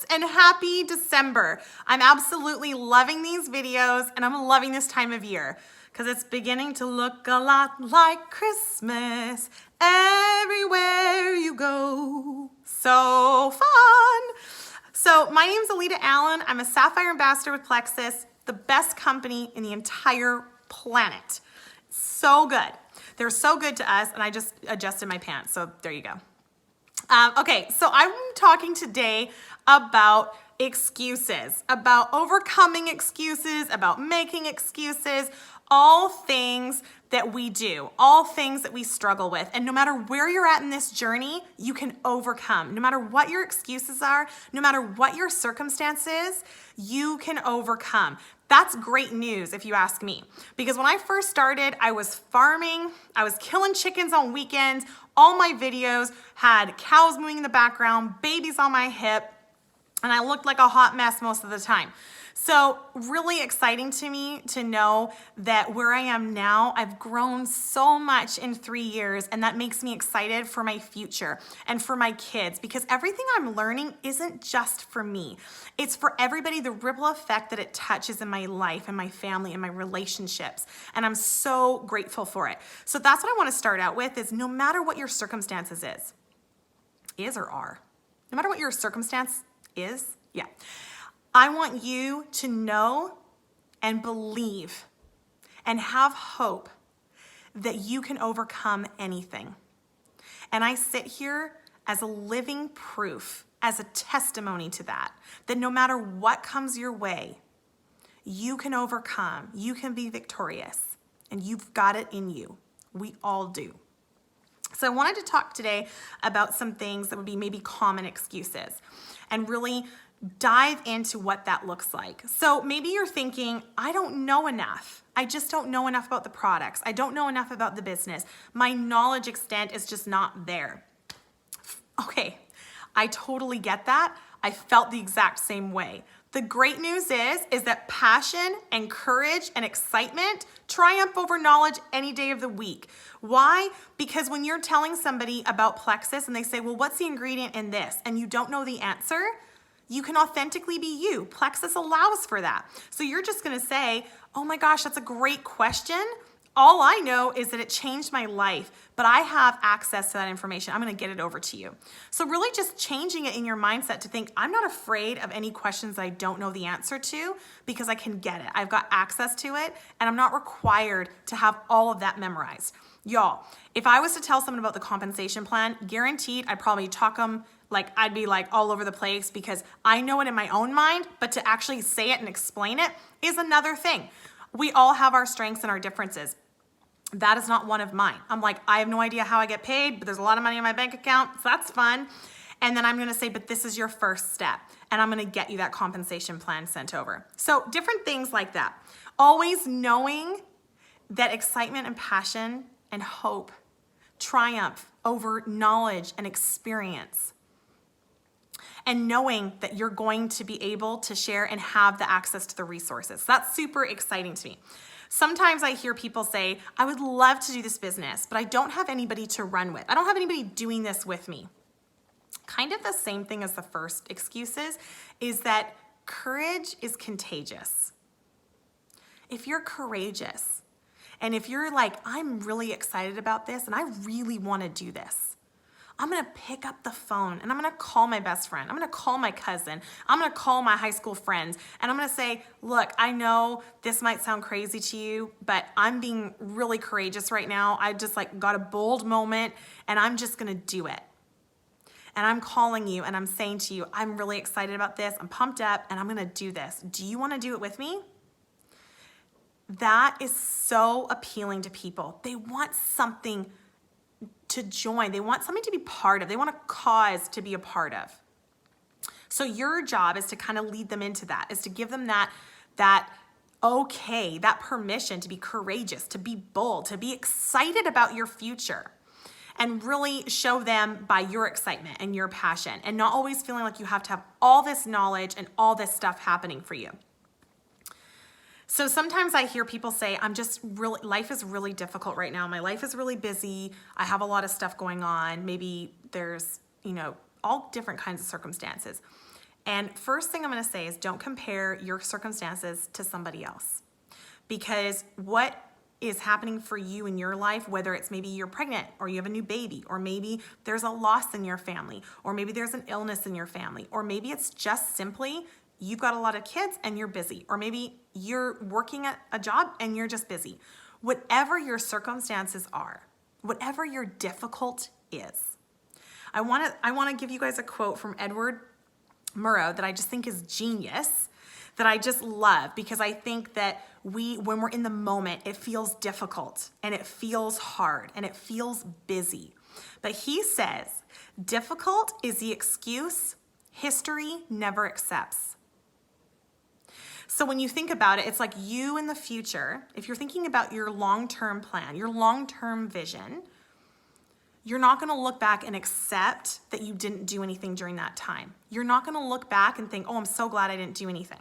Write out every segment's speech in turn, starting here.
and happy December. I'm absolutely loving these videos and I'm loving this time of year because it's beginning to look a lot like Christmas everywhere you go. So fun. So my name's Alita Allen. I'm a Sapphire Ambassador with Plexus, the best company in the entire planet. So good. They're so good to us, and I just adjusted my pants, so there you go. Okay, so I'm talking today about excuses, about overcoming excuses, about making excuses, all things that we do, all things that we struggle with. And no matter where you're at in this journey, you can overcome. No matter what your excuses are, no matter what your circumstances, you can overcome. That's great news if you ask me. Because when I first started, I was farming, I was killing chickens on weekends, all my videos had cows moving in the background, babies on my hip, and I looked like a hot mess most of the time. So really exciting to me to know that where I am now, I've grown so much in 3 years, and that makes me excited for my future and for my kids, because everything I'm learning isn't just for me. It's for everybody, the ripple effect that it touches in my life and my family and my relationships. And I'm so grateful for it. So that's what I want to start out with is no matter what your circumstances is or are, no matter what your circumstance is, yeah. I want you to know and believe and have hope that you can overcome anything. And I sit here as a living proof, as a testimony to that no matter what comes your way, you can overcome, you can be victorious, and you've got it in you. We all do. So I wanted to talk today about some things that would be maybe common excuses and really dive into what that looks like. So maybe you're thinking, I don't know enough. I just don't know enough about the products. I don't know enough about the business. My knowledge extent is just not there. Okay, I totally get that. I felt the exact same way. The great news is that passion and courage and excitement triumph over knowledge any day of the week. Why? Because when you're telling somebody about Plexus and they say, well, what's the ingredient in this? And you don't know the answer, you can authentically be you. Plexus allows for that. So you're just gonna say, oh my gosh, that's a great question. All I know is that it changed my life, but I have access to that information. I'm gonna get it over to you. So really just changing it in your mindset to think, I'm not afraid of any questions I don't know the answer to because I can get it. I've got access to it, and I'm not required to have all of that memorized. Y'all, if I was to tell someone about the compensation plan, guaranteed I'd probably talk them like I'd be like all over the place because I know it in my own mind, but to actually say it and explain it is another thing. We all have our strengths and our differences. That is not one of mine. I'm like, I have no idea how I get paid, but there's a lot of money in my bank account, so that's fun. And then I'm gonna say, but this is your first step, and I'm gonna get you that compensation plan sent over. So different things like that. Always knowing that excitement and passion and hope triumph over knowledge and experience. And knowing that you're going to be able to share and have the access to the resources. That's super exciting to me. Sometimes I hear people say, I would love to do this business, but I don't have anybody to run with. I don't have anybody doing this with me. Kind of the same thing as the first excuses is that courage is contagious. If you're courageous, and if you're like, I'm really excited about this and I really want to do this, I'm gonna pick up the phone and I'm gonna call my best friend. I'm gonna call my cousin. I'm gonna call my high school friends. And I'm gonna say, look, I know this might sound crazy to you, but I'm being really courageous right now. I just like got a bold moment and I'm just gonna do it. And I'm calling you and I'm saying to you, I'm really excited about this. I'm pumped up and I'm gonna do this. Do you wanna do it with me? That is so appealing to people. They want something to join. They want something to be part of. They want a cause to be a part of. So your job is to kind of lead them into that, is to give them that okay, that permission to be courageous, to be bold, to be excited about your future, and really show them by your excitement and your passion, and not always feeling like you have to have all this knowledge and all this stuff happening for you. So sometimes I hear people say, life is really difficult right now. My life is really busy. I have a lot of stuff going on. Maybe there's, all different kinds of circumstances. And first thing I'm going to say is don't compare your circumstances to somebody else. Because what is happening for you in your life, whether it's maybe you're pregnant or you have a new baby, or maybe there's a loss in your family, or maybe there's an illness in your family, or maybe it's just simply you've got a lot of kids and you're busy, or maybe you're working at a job and you're just busy. Whatever your circumstances are, whatever your difficult is, I want to give you guys a quote from Edward Murrow that I just think is genius, that I just love, because I think that when we're in the moment, it feels difficult and it feels hard and it feels busy. But he says, difficult is the excuse history never accepts. So when you think about it, it's like you in the future, if you're thinking about your long-term plan, your long-term vision, you're not going to look back and accept that you didn't do anything during that time. You're not going to look back and think, oh, I'm so glad I didn't do anything.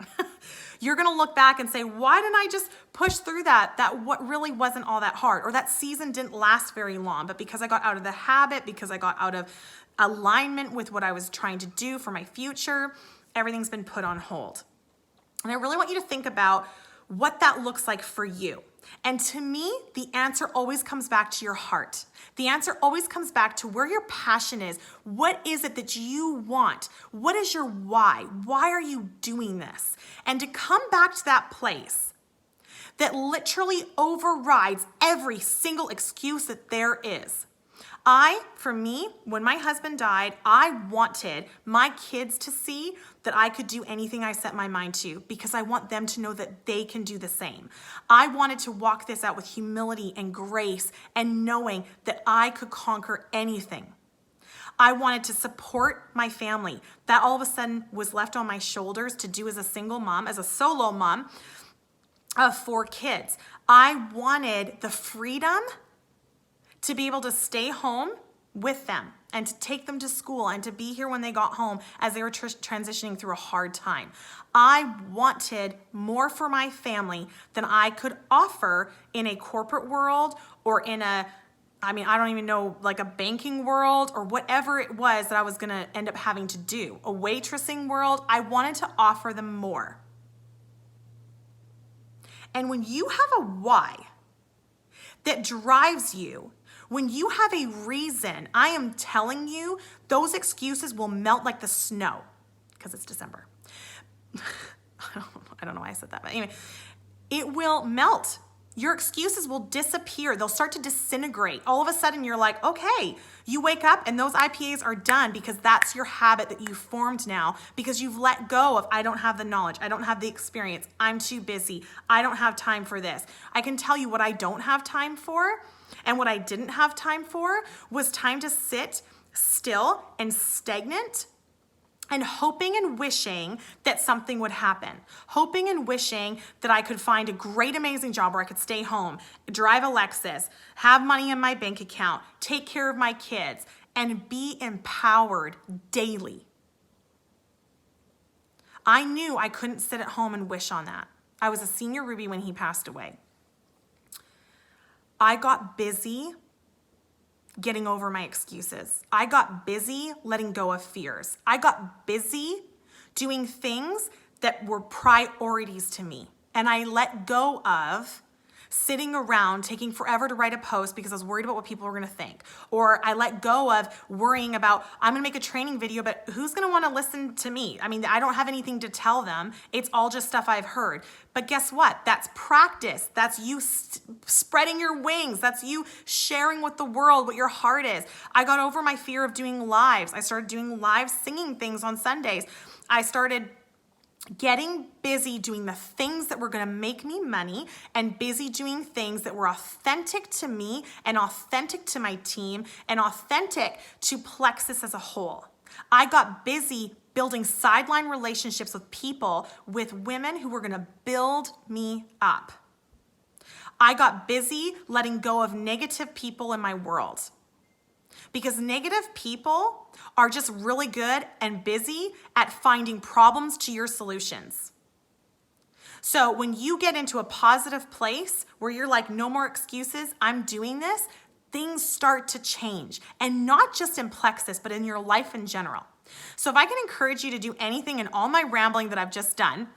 You're going to look back and say, why didn't I just push through that? That what really wasn't all that hard, or that season didn't last very long, but because I got out of the habit, because I got out of alignment with what I was trying to do for my future, everything's been put on hold. And I really want you to think about what that looks like for you. And to me, the answer always comes back to your heart. The answer always comes back to where your passion is. What is it that you want? What is your why? Why are you doing this? And to come back to that place that literally overrides every single excuse that there is. For me, when my husband died, I wanted my kids to see that I could do anything I set my mind to, because I want them to know that they can do the same. I wanted to walk this out with humility and grace and knowing that I could conquer anything. I wanted to support my family. That all of a sudden was left on my shoulders to do as a single mom, as a solo mom of 4 kids. I wanted the freedom to be able to stay home with them and to take them to school and to be here when they got home as they were transitioning through a hard time. I wanted more for my family than I could offer in a corporate world or in I don't even know, like a banking world or whatever it was that I was going to end up having to do. A waitressing world, I wanted to offer them more. And when you have a why that drives you, when you have a reason, I am telling you, those excuses will melt like the snow, because it's December. I don't know why I said that, but anyway, it will melt. Your excuses will disappear. They'll start to disintegrate. All of a sudden, you're like, okay, you wake up and those IPAs are done, because that's your habit that you've formed now, because you've let go of, I don't have the knowledge, I don't have the experience, I'm too busy, I don't have time for this. I can tell you what I don't have time for. And what I didn't have time for was time to sit still and stagnant and hoping and wishing that something would happen. Hoping and wishing that I could find a great, amazing job where I could stay home, drive a Lexus, have money in my bank account, take care of my kids, and be empowered daily. I knew I couldn't sit at home and wish on that. I was a senior Ruby when he passed away. I got busy getting over my excuses. I got busy letting go of fears. I got busy doing things that were priorities to me. And I let go of sitting around taking forever to write a post because I was worried about what people were going to think. Or I let go of worrying about, I'm going to make a training video, but who's going to want to listen to me? I mean, I don't have anything to tell them. It's all just stuff I've heard. But guess what? That's practice. That's you spreading your wings. That's you sharing with the world what your heart is. I got over my fear of doing lives. I started doing live singing things on Sundays. I started getting busy doing the things that were going to make me money and busy doing things that were authentic to me and authentic to my team and authentic to Plexus as a whole. I got busy building sideline relationships with people, with women who were going to build me up. I got busy letting go of negative people in my world. Because negative people are just really good and busy at finding problems to your solutions. So when you get into a positive place where you're like, no more excuses, I'm doing this, things start to change. And not just in Plexus, but in your life in general. So if I can encourage you to do anything in all my rambling that I've just done,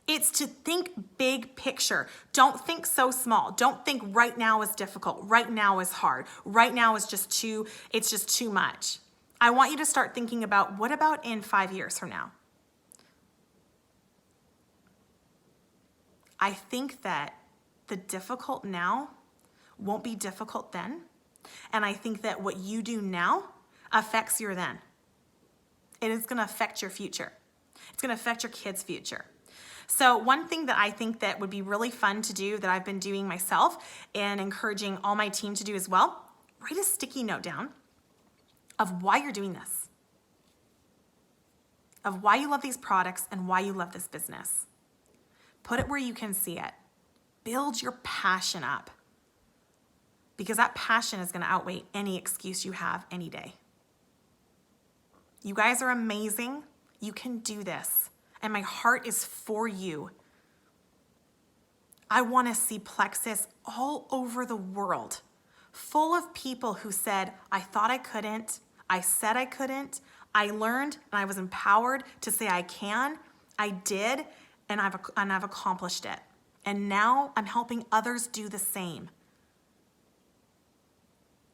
it's to think big picture. Don't think so small. Don't think right now is difficult. Right now is hard. Right now is just too much. I want you to start thinking about, what about in 5 years from now? I think that the difficult now won't be difficult then. And I think that what you do now affects your then. It is going to affect your future. It's going to affect your kids' future. So one thing that I think that would be really fun to do, that I've been doing myself and encouraging all my team to do as well, write a sticky note down of why you're doing this, of why you love these products and why you love this business. Put it where you can see it. Build your passion up, because that passion is going to outweigh any excuse you have any day. You guys are amazing. You can do this. And my heart is for you. I want to see Plexus all over the world, full of people who said, I thought I couldn't, I said I couldn't, I learned and I was empowered to say I can, I did, and I've accomplished it. And now I'm helping others do the same.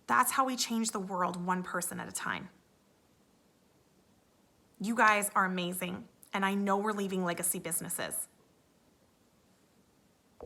That's how we change the world, one person at a time. You guys are amazing. And I know we're leaving legacy businesses.